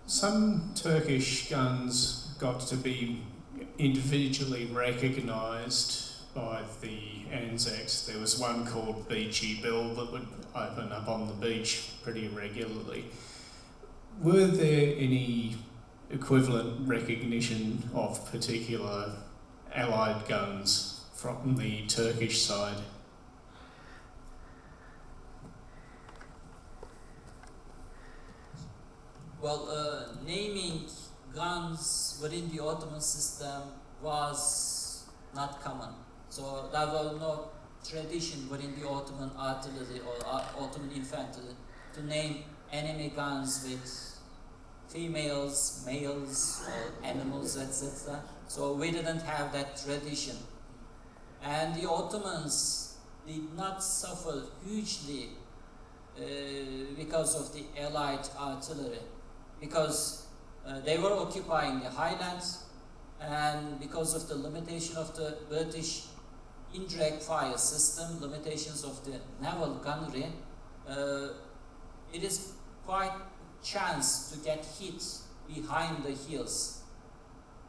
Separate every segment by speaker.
Speaker 1: Some Turkish guns got to be individually recognised by the Anzacs. There was one called Beachy Bill that would open up on the beach pretty regularly. Were there any equivalent recognition of particular Allied guns from the Turkish side?
Speaker 2: Well, naming guns within the Ottoman system was not common. So there was no tradition within the Ottoman artillery or Ottoman infantry to name enemy guns with females, males, or animals, etc. So we didn't have that tradition. And the Ottomans did not suffer hugely because of the Allied artillery, because they were occupying the highlands, and because of the limitation of the British indirect fire system, limitations of the naval gunnery, it is quite a chance to get hit behind the heels.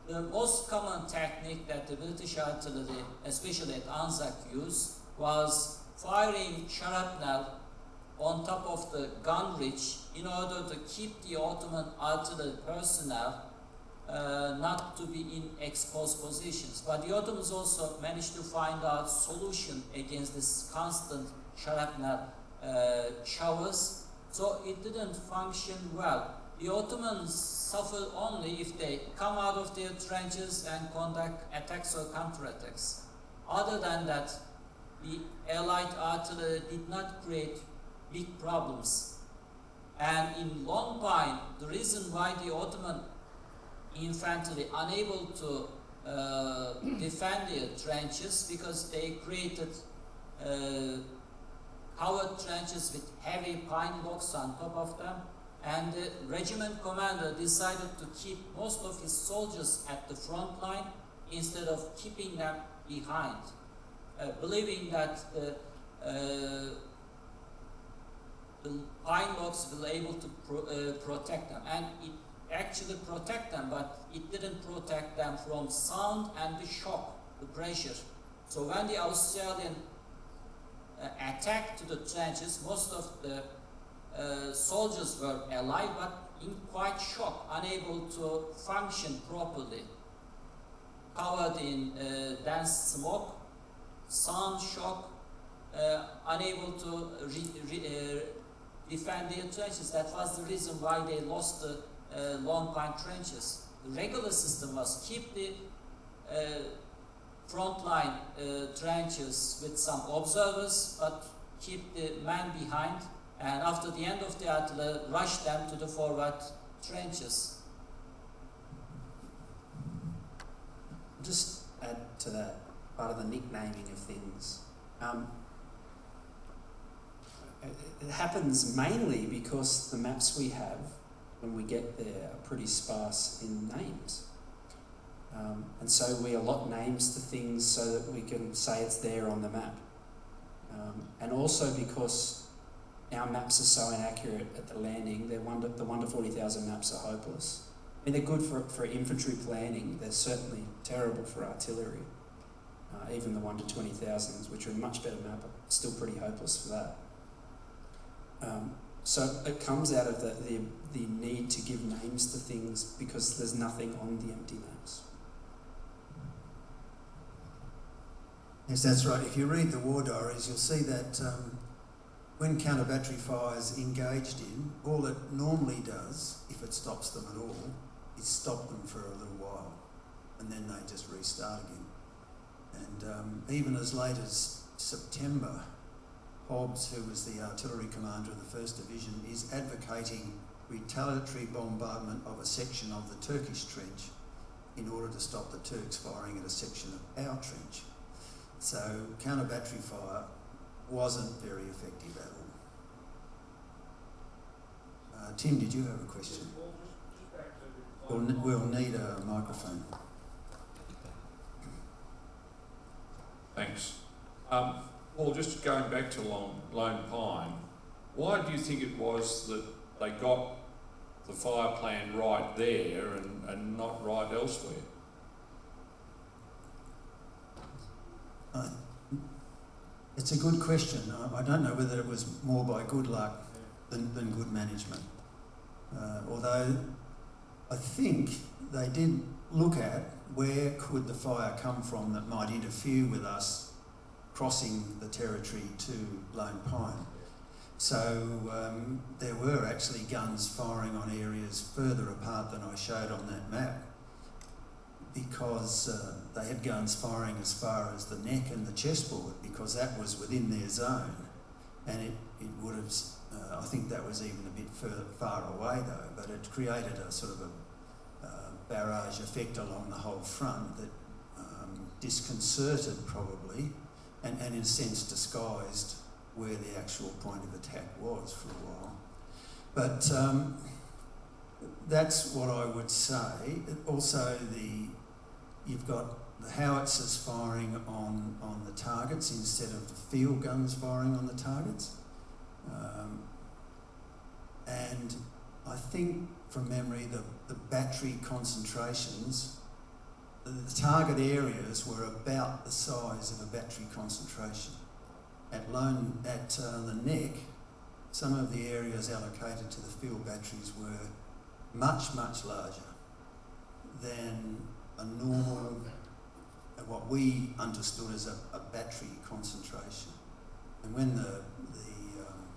Speaker 2: The most common technique that the British artillery, especially at Anzac, used was firing shrapnel on top of the gun ridge in order to keep the Ottoman artillery personnel not to be in exposed positions. But the Ottomans also managed to find out solution against this constant shrapnel showers, so it didn't function well. The Ottomans suffer only if they come out of their trenches and conduct attacks or counterattacks. Other than that, the Allied artillery did not create big problems. And in Long Pine, the reason why the Ottoman infantry unable to defend their trenches, because they created covered trenches with heavy pine logs on top of them, and the regiment commander decided to keep most of his soldiers at the front line instead of keeping them behind, believing that the pine logs will be able to protect them. And it actually protect them, but it didn't protect them from sound and the shock, the pressure. So when the Australian attacked to the trenches, most of the soldiers were alive, but in quite shock, unable to function properly, covered in dense smoke, sound shock, unable to defend their trenches. That was the reason why they lost the Long Pine trenches. The regular system was keep the frontline trenches with some observers, but keep the men behind, and after the end of the artillery, rush them to the forward trenches.
Speaker 3: Just add to that, part of the nicknaming of things. It happens mainly because the maps we have, when we get there, are pretty sparse in names. And so we allot names to things so that we can say it's there on the map. And also because our maps are so inaccurate at the landing, the 1 to 40,000 maps are hopeless. I mean, they're good for infantry planning. They're certainly terrible for artillery. Even the 1 to 20,000s, which are a much better map, are still pretty hopeless for that. So it comes out of the need to give names to things because there's nothing on the empty maps.
Speaker 4: Yes, that's right. If you read the war diaries, you'll see that when counter-battery fire is engaged in, all it normally does, if it stops them at all, is stop them for a little while, and then they just restart again. And even as late as September, Hobbs, who was the artillery commander of the 1st Division, is advocating retaliatory bombardment of a section of the Turkish trench in order to stop the Turks firing at a section of our trench. So counter-battery fire wasn't very effective at all. Tim, did you have a question? We'll need a microphone.
Speaker 5: Thanks. Well, just going back to Lone Pine, why do you think it was that they got the fire plan right there and not right elsewhere?
Speaker 4: It's a good question. I don't know whether it was more by good luck than good management. Although I think they did look at where could the fire come from that might interfere with us crossing the territory to Lone Pine. So there were actually guns firing on areas further apart than I showed on that map, because they had guns firing as far as the neck and the chessboard, because that was within their zone, and it would have, I think that was even a bit far away though, but it created a sort of a barrage effect along the whole front that disconcerted probably, and in a sense disguised where the actual point of attack was for a while. But that's what I would say. Also, you've got the howitzers firing on the targets instead of the field guns firing on the targets. And I think from memory the battery concentrations, the target areas were about the size of a battery concentration. At the neck, some of the areas allocated to the field batteries were much, much larger than a normal, what we understood as a battery concentration. And when the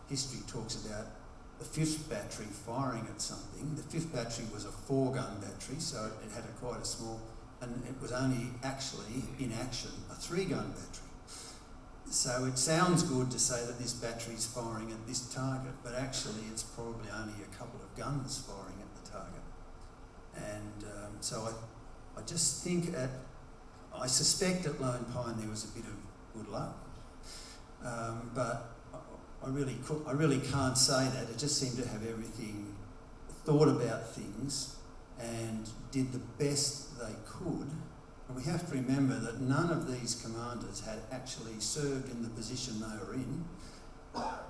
Speaker 4: history talks about the fifth battery firing at something, the fifth battery was a 4-gun battery, so it had quite a small, and it was only actually in action a 3-gun battery. So it sounds good to say that this battery's firing at this target, but actually it's probably only a couple of guns firing at the target. And so I just think I suspect at Lone Pine there was a bit of good luck, but I really can't say that. It just seemed to have everything, thought about things and did the best they could. And we have to remember that none of these commanders had actually served in the position they were in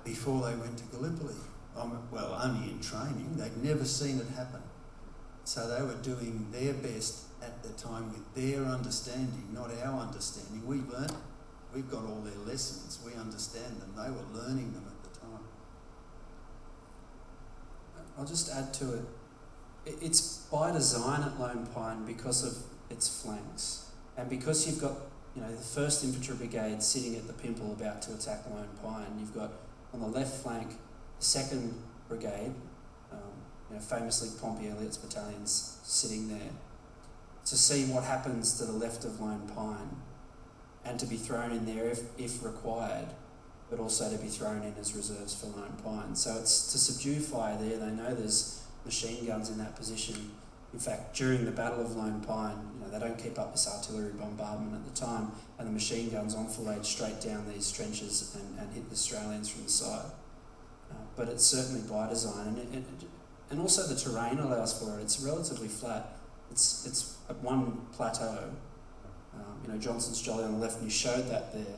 Speaker 4: before they went to Gallipoli. Well, only in training. They'd never seen it happen. So they were doing their best at the time with their understanding, not our understanding. We've learnt, we've got all their lessons, we understand them. They were learning them at the time.
Speaker 3: I'll just add to it. It's by design at Lone Pine because of its flanks, and because you've got the 1st Infantry Brigade sitting at the Pimple about to attack Lone Pine. You've got on the left flank the 2nd Brigade, famously Pompey Elliott's battalions sitting there, to see what happens to the left of Lone Pine and to be thrown in there if required, but also to be thrown in as reserves for Lone Pine. So it's to subdue fire there. They know there's machine guns in that position. In fact, during the Battle of Lone Pine, they don't keep up this artillery bombardment at the time, and the machine guns enfilade straight down these trenches and hit the Australians from the side. But it's certainly by design, and also the terrain allows for it. It's relatively flat. It's at one plateau. Johnson's Jolly on the left, and you showed that there.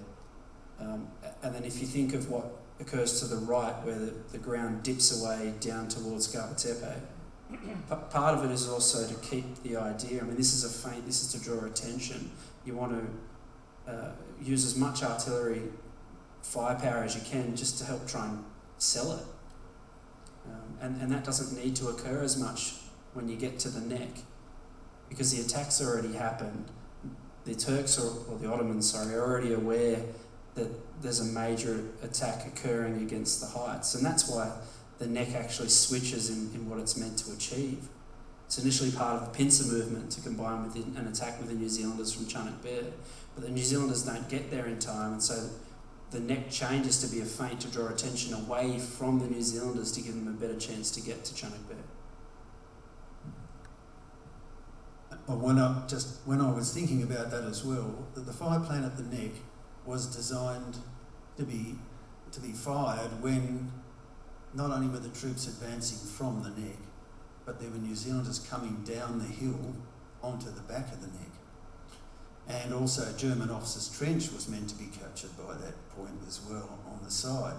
Speaker 3: And then if you think of what occurs to the right, where the ground dips away down towards Garbatepe, part of it is also to keep the idea. This is a feint, this is to draw attention. You want to use as much artillery firepower as you can just to help try and sell it. And that doesn't need to occur as much when you get to the neck, because the attack's already happened. The Turks, or the Ottomans, are already aware that there's a major attack occurring against the heights, and that's why the neck actually switches in what it's meant to achieve. It's initially part of the pincer movement to combine with an attack with the New Zealanders from Chunuk Bair, but the New Zealanders don't get there in time, and so the neck changes to be a feint to draw attention away from the New Zealanders to give them a better chance to get to Chunuk Bair.
Speaker 4: When I was thinking about that as well, the fire plan at the neck was designed to be fired when not only were the troops advancing from the neck, but there were New Zealanders coming down the hill onto the back of the neck. And also German Officers' Trench was meant to be captured by that point as well on the side.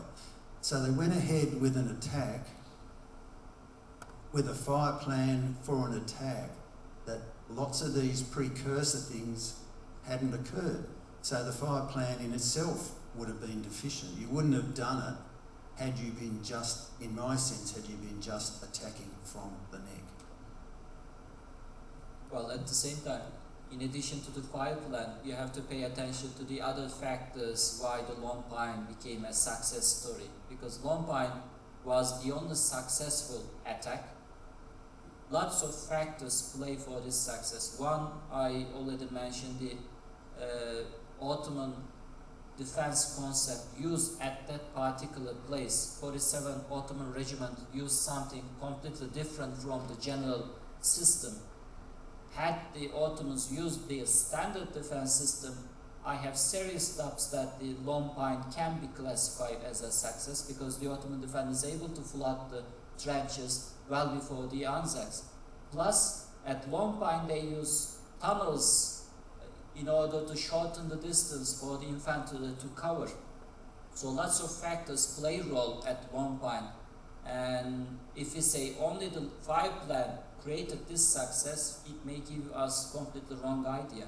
Speaker 4: So they went ahead with an attack with a fire plan for an attack, that lots of these precursor things hadn't occurred. So the fire plan in itself would have been deficient. You wouldn't have done it had you been just, in my sense, had you been just attacking from the neck.
Speaker 2: Well, at the same time, in addition to the fire plan, you have to pay attention to the other factors why the Lone Pine became a success story. Because Lone Pine was the only successful attack. Lots of factors play for this success. One, I already mentioned, the Ottoman defense concept used at that particular place. 47 Ottoman regiment used something completely different from the general system. Had the Ottomans used their standard defense system, I have serious doubts that the Lone Pine can be classified as a success, because the Ottoman defense is able to flood the trenches well before the Anzacs. Plus, at Lone Pine they use tunnels in order to shorten the distance for the infantry to cover. So lots of factors play a role at Lone Pine. And if we say only the fire plan created this success, it may give us completely wrong idea.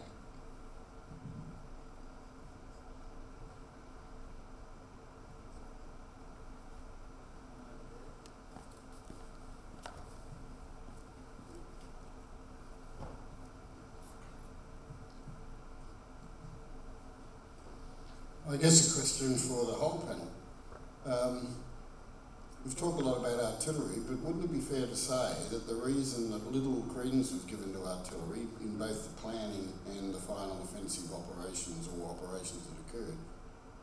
Speaker 6: I guess a question for the whole panel. We've talked a lot about artillery, but wouldn't it be fair to say that the reason that little credence was given to artillery in both the planning and the final offensive operations or operations that occurred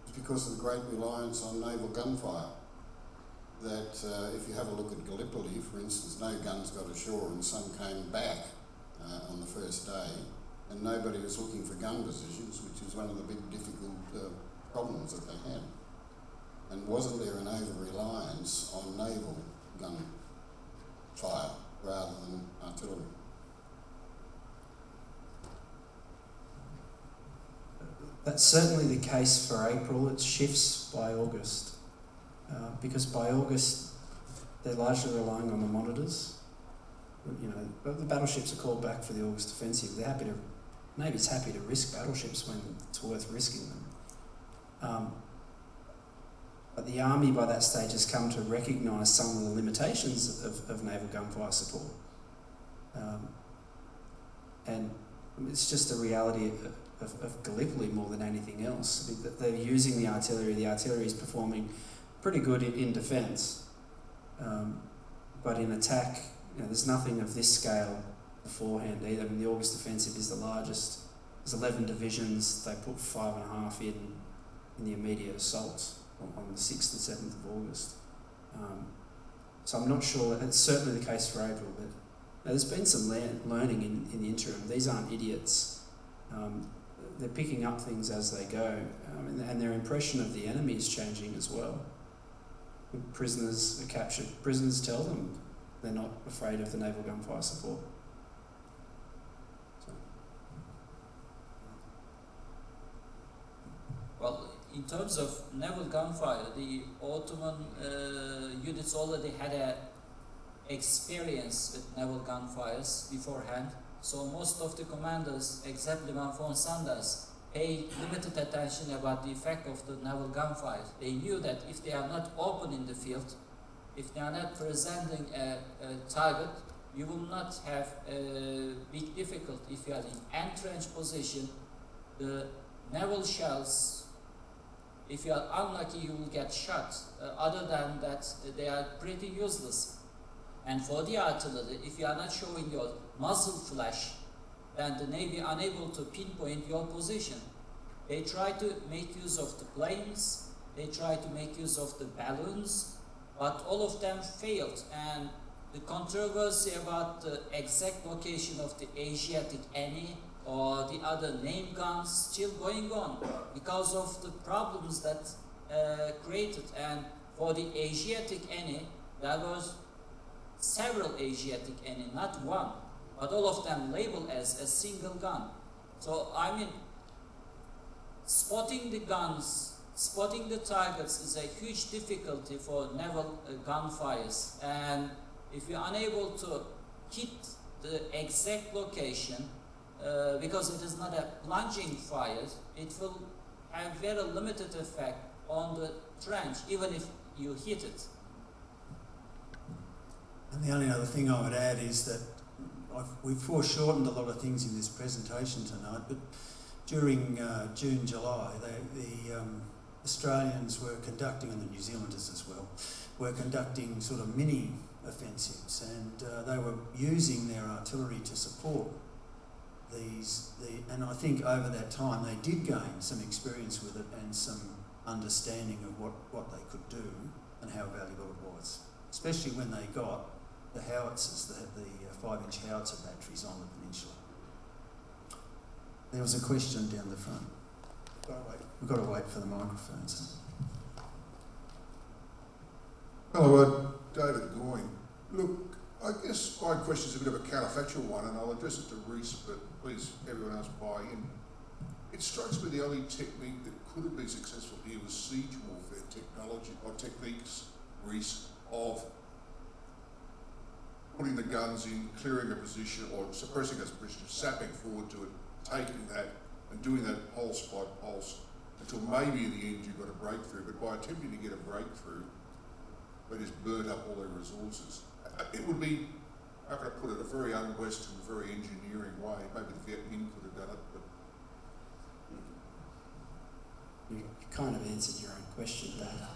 Speaker 6: is because of the great reliance on naval gunfire? That if you have a look at Gallipoli, for instance, no guns got ashore and some came back on the first day, and nobody was looking for gun positions, which is one of the big difficult problems that they had. And wasn't there an over-reliance on naval gun fire rather than artillery?
Speaker 3: That's certainly the case for April. It shifts by August, because by August they're largely relying on the monitors. You know, the battleships are called back for the August offensive. They're happy to, Navy's happy to risk battleships when it's worth risking them. But the Army by that stage has come to recognise some of the limitations of naval gunfire support. And it's just a reality of Gallipoli more than anything else. I mean, they're using the artillery is performing pretty good in defence. But in attack, you know, there's nothing of this scale beforehand either. I mean, the August offensive is the largest. There's 11 divisions. They put 5.5 in the immediate assaults on the 6th and 7th of August. So I'm not sure, it's certainly the case for April, but there's been some learning in the interim. These aren't idiots. They're picking up things as they go, and their impression of the enemy is changing as well. When prisoners are captured, prisoners tell them they're not afraid of the naval gunfire support. So.
Speaker 2: Well, in terms of naval gunfire, the Ottoman units already had a experience with naval gunfires beforehand. So most of the commanders, except Lieutenant von Sanders, paid limited attention about the effect of the naval gunfire. They knew that if they are not open in the field, if they are not presenting a target, you will not have a big difficulty. If you are in entrenched position, the naval shells, if you are unlucky, you will get shot. Other than that, they are pretty useless. And for the artillery, if you are not showing your muzzle flash, then the Navy are unable to pinpoint your position. They try to make use of the planes, they try to make use of the balloons, but all of them failed. And the controversy about the exact location of the Asiatic Annie or the other name guns still going on because of the problems that created. And for the Asiatic Annie, there was several Asiatic Annie, not one, but all of them labeled as a single gun. So I mean, spotting the guns, spotting the targets is a huge difficulty for naval gunfires. And If you're unable to hit the exact location, because it is not a plunging fire, it will have very limited effect on the trench, even if you hit it.
Speaker 4: And the only other thing I would add is that we've foreshortened a lot of things in this presentation tonight, but during June, July, the Australians were conducting, and the New Zealanders as well, were conducting sort of mini offensives, and they were using their artillery to support and I think over that time they did gain some experience with it and some understanding of what they could do and how valuable it was, especially when they got the howitzers, the 5-inch howitzer batteries on the peninsula. There was a question down the front. We've got to wait for the microphones.
Speaker 7: Hello, David Goyne. Look, I guess my question is a bit of a counterfactual one, and I'll address it to Reece, but please, everyone else buy in. It strikes me the only technique that could have been successful here was siege warfare technology, or techniques, Reece, of putting the guns in, clearing a position, or suppressing a position, sapping forward to it, taking that, and doing that pulse by pulse, until maybe in the end you got a breakthrough. But by attempting to get a breakthrough, they just burnt up all their resources. It would be, how can I put it, a very un-Western, very engineering way. Maybe the Viet Minh could have done it, but...
Speaker 3: You kind of answered your own question, Dave.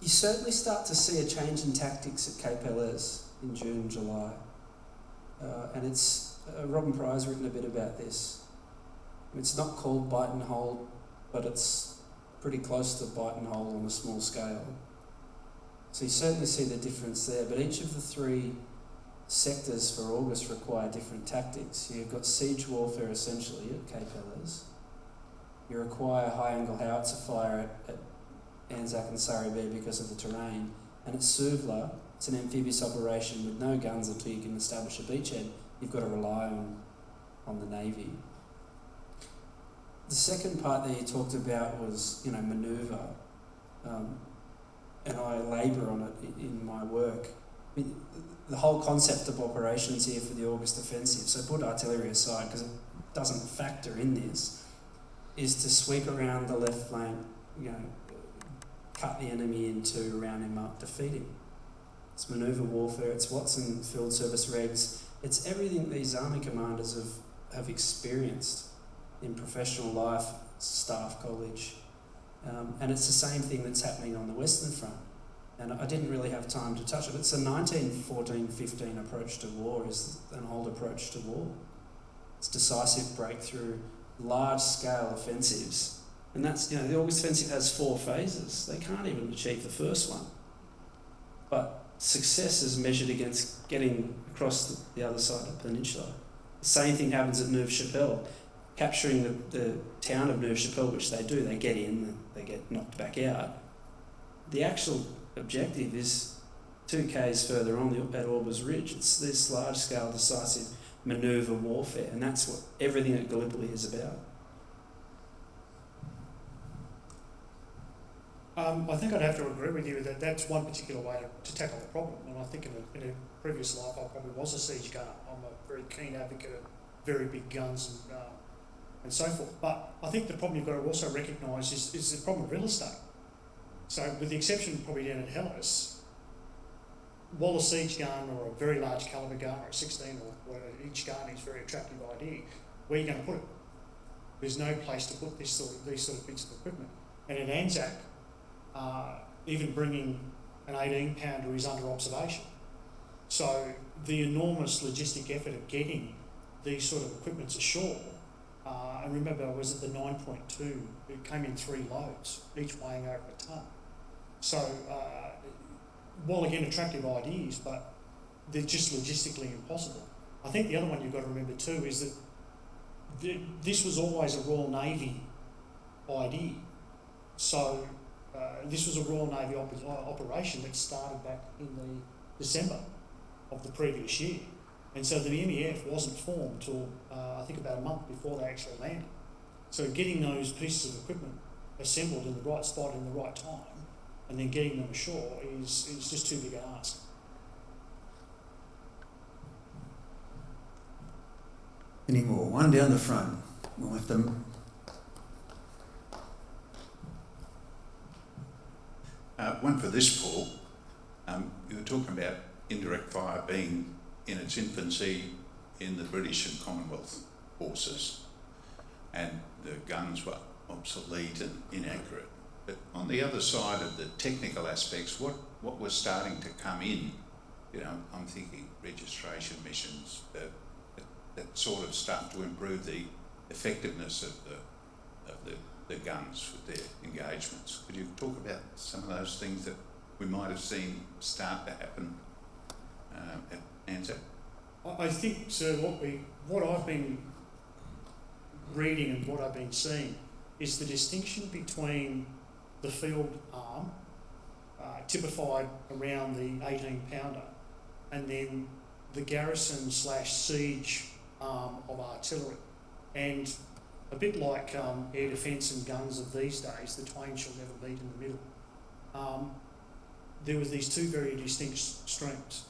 Speaker 3: You certainly start to see a change in tactics at Cape Helles in June, July. And it's, Robin Pry's written a bit about this. It's not called bite and hold, but it's pretty close to bite and hold on a small scale. So you certainly see the difference there, but each of the three sectors for August require different tactics. You've got siege warfare essentially at Cape Helles. You require high-angle howitzer fire at Anzac and Surrey Bay because of the terrain. And at Suvla, it's an amphibious operation with no guns until you can establish a beachhead. You've got to rely on the Navy. The second part that you talked about was, manoeuvre, and I labour on it in my work. I mean, the whole concept of operations here for the August offensive, so put artillery aside because it doesn't factor in this, is to sweep around the left flank, cut the enemy in two, round him up, defeat him. It's manoeuvre warfare, it's what's in field service regs, it's everything these army commanders have experienced in professional life, staff college, and it's the same thing that's happening on the Western Front. And I didn't really have time to touch it. It's a 1914-15 approach to war, is an old approach to war. It's decisive breakthrough, large-scale offensives, and that's the August offensive has 4 phases. They can't even achieve the first one, but success is measured against getting across the other side of the peninsula. The same thing happens at Neuve-Chapelle. Capturing the town of Neuve-Chapelle, which they do, they get in, they get knocked back out. The actual objective is 2 k's further on at Aubers Ridge. It's this large-scale, decisive manoeuvre warfare, and that's what everything at Gallipoli is about.
Speaker 8: I think I'd have to agree with you that that's one particular way to tackle the problem. And I think in a previous life, I probably was a siege gunner. I'm a very keen advocate of very big guns and so forth. But I think the problem you've got to also recognise is the problem of real estate. So with the exception probably down at Helles, while a siege gun or a very large calibre gun or a 16 or whatever, each gun is a very attractive idea, where are you going to put it? There's no place to put these sort of bits of equipment. And at Anzac, even bringing an 18-pounder is under observation. So the enormous logistic effort of getting these sort of equipments ashore, and remember, was it the 9.2? It came in 3 loads, each weighing over a tonne. So, while again attractive ideas, but they're just logistically impossible. I think the other one you've got to remember too is that this was always a Royal Navy idea. So, this was a Royal Navy operation that started back in the December of the previous year. And so the MEF wasn't formed till I think about a month before they actually landed. So getting those pieces of equipment assembled in the right spot in the right time and then getting them ashore is just too big an ask.
Speaker 4: Any more? One down the front. We'll have to...
Speaker 9: One for this, Paul. You were talking about indirect fire being in its infancy in the British and Commonwealth forces, and the guns were obsolete and inaccurate. But on the other side of the technical aspects, what was starting to come in? You know, I'm thinking registration missions, that sort of stuff to improve the effectiveness of the guns with their engagements. Could you talk about some of those things that we might have seen start to happen at ANZAC?
Speaker 8: I think, sir, what I've been reading and what I've been seeing is the distinction between the field arm, typified around the 18-pounder, and then the garrison / siege arm of artillery. And a bit like air defence and guns of these days, the twain shall never meet in the middle. There was these two very distinct streams.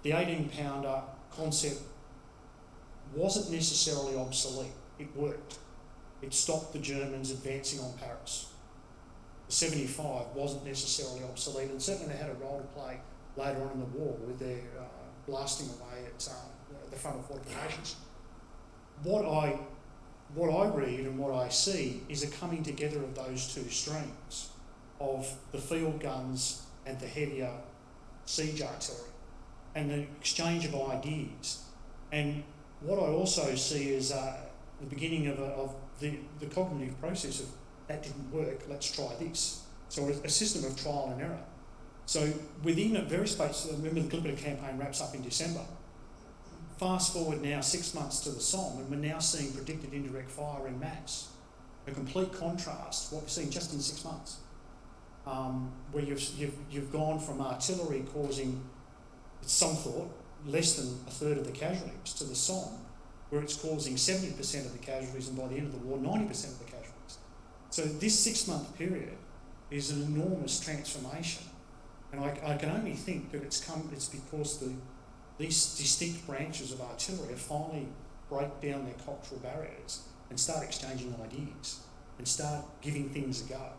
Speaker 8: The 18-pounder concept wasn't necessarily obsolete. It worked. It stopped the Germans advancing on Paris. The 75 wasn't necessarily obsolete, and certainly they had a role to play later on in the war with their blasting away at the front of fortifications. What I read and what I see is a coming together of those two streams, of the field guns and the heavier siege artillery, and the exchange of ideas. And what I also see is the beginning of the cognitive process of, that didn't work, let's try this. So a system of trial and error. So within a very space, remember the Gallipoli campaign wraps up in December. Fast forward now 6 months to the Somme, and we're now seeing predicted indirect fire in mass. A complete contrast to what we've seen just in 6 months, where you've gone from artillery causing, some thought, less than a third of the casualties, to the Somme, where it's causing 70% of the casualties, and by the end of the war, 90% of the casualties. So this 6 month period is an enormous transformation, and I can only think that it's because these distinct branches of artillery have finally break down their cultural barriers and start exchanging ideas and start giving things a go.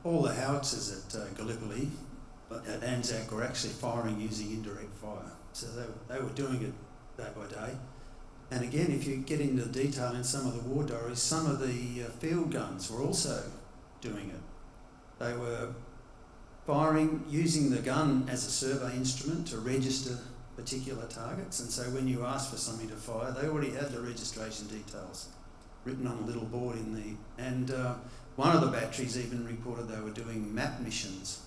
Speaker 4: All the howitzers at Gallipoli, at ANZAC, were actually firing using indirect fire. So they were doing it day by day. And again, if you get into the detail in some of the war diaries, some of the field guns were also doing it. They were firing, using the gun as a survey instrument to register particular targets. And so when you asked for somebody to fire, they already had the registration details written on a little board in the... And one of the batteries even reported they were doing map missions.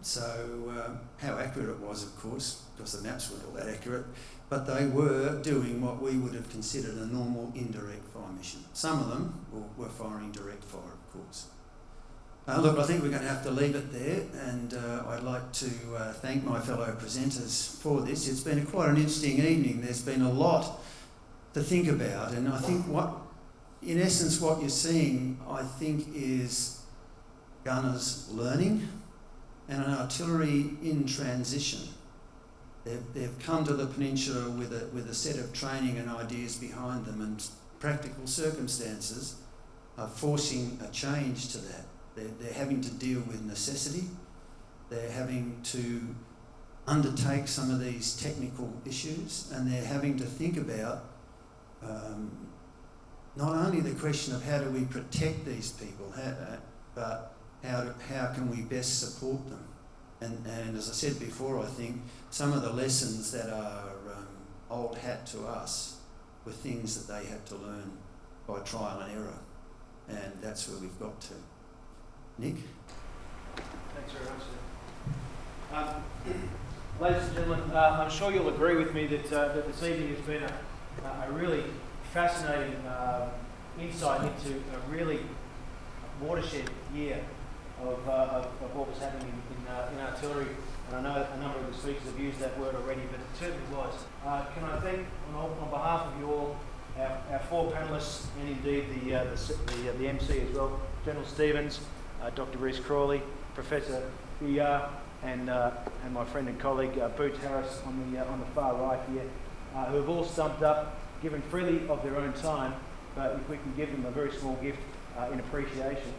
Speaker 4: So how accurate it was, of course, because the maps weren't all that accurate, but they were doing what we would have considered a normal indirect fire mission. Some of them were firing direct fire, of course. Look, I think we're going to have to leave it there, and I'd like to thank my fellow presenters for this. It's been quite an interesting evening. There's been a lot to think about, and I think in essence what you're seeing, I think, is gunners learning and an artillery in transition. They've come to the peninsula with a set of training and ideas behind them, and practical circumstances are forcing a change to that. They're having to deal with necessity. They're having to undertake some of these technical issues, and they're having to think about not only the question of how do we protect these people, but how can we best support them. And as I said before, I think some of the lessons that are old hat to us were things that they had to learn by trial and error, and that's where we've got to. Nick?
Speaker 10: Thanks very much, sir. Ladies and gentlemen, I'm sure you'll agree with me that this evening has been a really fascinating insight into a really watershed year of what was happening in artillery. And I know a number of the speakers have used that word already, but it certainly was. Can I thank, on behalf of you all, our four panellists, and indeed the MC as well, General Stevens, Dr. Reece Crawley, Professor VR, and my friend and colleague Boots Harris on the far right here, who have all stumped up, given freely of their own time, but if we can give them a very small gift in appreciation,